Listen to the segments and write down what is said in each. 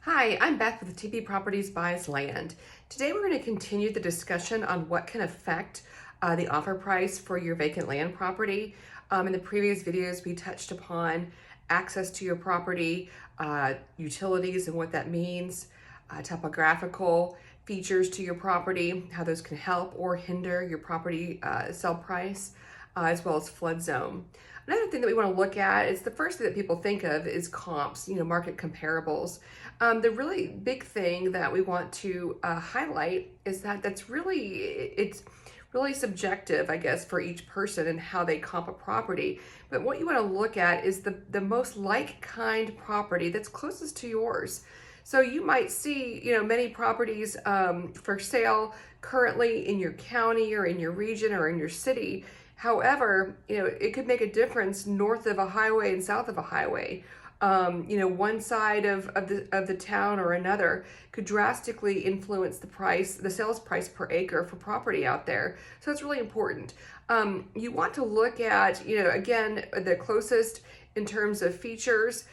Hi, I'm Beth with TP Properties Buys Land. Today we're going to continue the discussion on what can affect the offer price for your vacant land property. In the previous videos, we touched upon access to your property, utilities and what that means, topographical features to your property, how those can help or hinder your property sell price, as well as flood zone. Another thing that we want to look at is the first thing that people think of is comps, market comparables. The really big thing that we want to highlight is that it's really subjective, I guess, for each person and how they comp a property. But what you want to look at is the most like kind property that's closest to yours. So you might see, many properties for sale currently in your county or in your region or in your city. However, it could make a difference north of a highway and south of a highway. One side of the town or another could drastically influence the sales price per acre for property out there. So it's really important. You want to look at, again, the closest in terms of features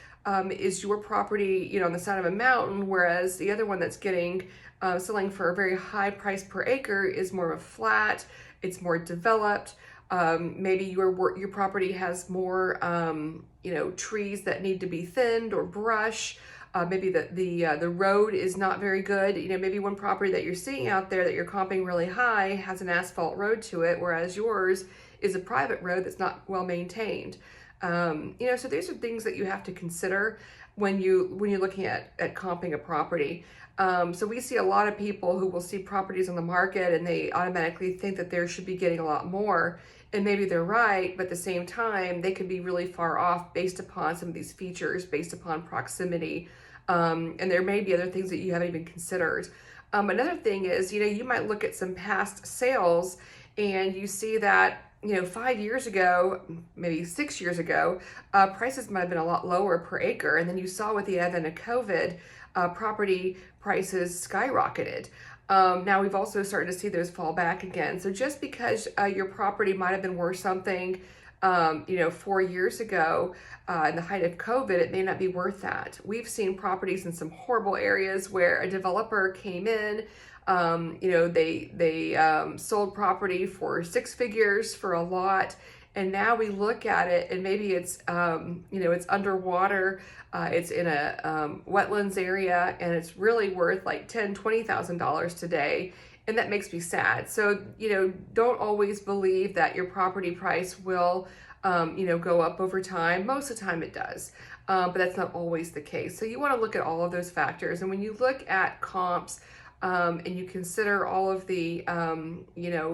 is your property, on the side of a mountain, whereas the other one that's selling for a very high price per acre is more of a flat, it's more developed. Maybe your property has more, trees that need to be thinned or brush. Maybe the road is not very good. Maybe one property that you're seeing out there that you're comping really high has an asphalt road to it, whereas yours is a private road that's not well maintained. So these are things that you have to consider when you're looking at comping a property. So we see a lot of people who will see properties on the market and they automatically think that they should be getting a lot more. And maybe they're right, but at the same time, they could be really far off based upon some of these features, based upon proximity. And there may be other things that you haven't even considered. Another thing is, you might look at some past sales and you see that 5 years ago, maybe 6 years ago, prices might have been a lot lower per acre. And then you saw with the advent of COVID, property prices skyrocketed. Now we've also started to see those fall back again. So just because your property might have been worth something, 4 years ago, in the height of COVID, it may not be worth that. We've seen properties in some horrible areas where a developer came in, they sold property for 6 figures for a lot. And now we look at it and maybe it's, it's underwater, it's in a wetlands area and it's really worth like $10,000, $20,000 today. And that makes me sad. So, don't always believe that your property price will, go up over time. Most of the time it does, but that's not always the case. So you want to look at all of those factors. And when you look at comps, and you consider all of the,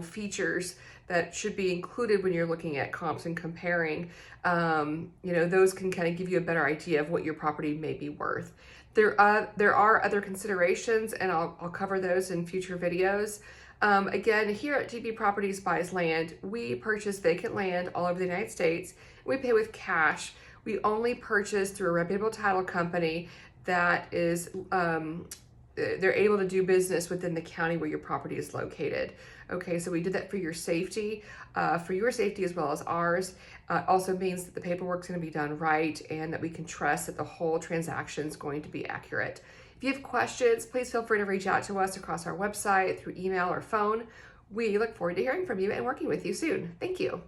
features that should be included when you're looking at comps and comparing, those can kind of give you a better idea of what your property may be worth. There are other considerations, and I'll cover those in future videos. Again, here at TP Properties Buys Land, we purchase vacant land all over the United States. We pay with cash. We only purchase through a reputable title company that is they're able to do business within the county where your property is located. Okay, so we did that for your safety as well as ours. Also means that the paperwork's going to be done right and that we can trust that the whole transaction is going to be accurate. If you have questions, please feel free to reach out to us across our website, through email or phone. We look forward to hearing from you and working with you soon. Thank you.